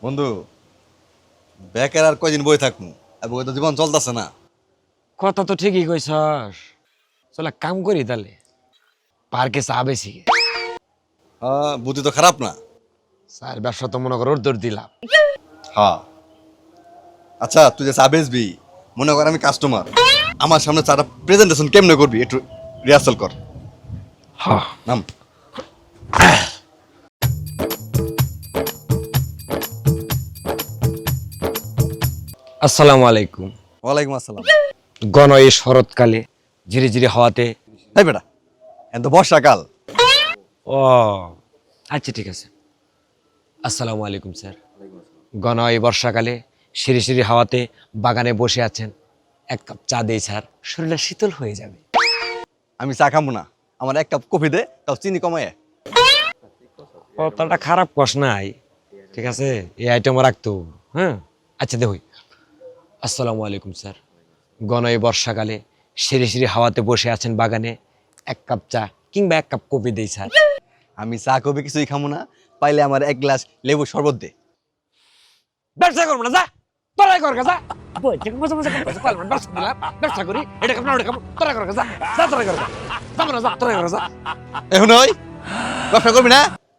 বন্ধু, বেকার আর কয়দিন বই থাকমু, এবং তো জীবন চলতেছে না। কথা তো ঠিকই কইছস। চল কাম করি তাহলে, পার্কে চা বেশি হ্যাঁ, বুদ্ধি তো খারাপ না। স্যার ব্যবসা তো মনে কর দৌড় দিলাম। হ্যাঁ, আচ্ছা তুই যে চা বেচবি, মনে কর আমি কাস্টমার, আমার সামনে চাটা প্রেজেন্টেশন কেমনে করবি একটু রিহার্সাল কর। হ্যাঁ, নাম। আসসালামু আলাইকুম। ওয়ালাইকুম আসসালাম। ঘন এই শরৎকালে ঝিরি ঝিরি হাওয়াতে। এই বেটা, এখন তো বর্ষাকাল। ও আচ্ছা, ঠিক আছে। আসসালামু আলাইকুম স্যার। ঘন এই বর্ষাকালে সিঁড়ি সিঁড়ি হাওয়াতে বাগানে বসে আছেন, এক কাপ চা দেই স্যার, শরীরটা শীতল হয়ে যাবে। আমি চা খাবো না, আমার এক কাপ কফি দে, তাও চিনি কমায়। কথাটা খারাপ কস নাই, ঠিক আছে, এই আইটেমও রাখতো। হ্যাঁ, আচ্ছা দেখুই। আসসালামু আলাইকুম স্যার। ঘন এই বর্ষাকালে সিঁড়ি সিঁড়ি হাওয়াতে বসে আছেন বাগানে, এক কাপ চা কিংবা এক কাপ কফি দেই স্যার। আমি চা কফি কিছুই খাবো না, পাইলে আমার এক গ্লাস লেবু শরবত দে। ব্যবসা করবো না, যা তোরাই কর যা। বলছে মজা মজা করতেছে, পারলাম না, ব্যবসা দিলাম, ব্যবসা করি, এটা কাম না ওটা কাম, তোরাই কর যা, যা তোরাই কর যা, যাবো না, যা তোরাই কর যা। এখন ওই ব্যবসা করবি না।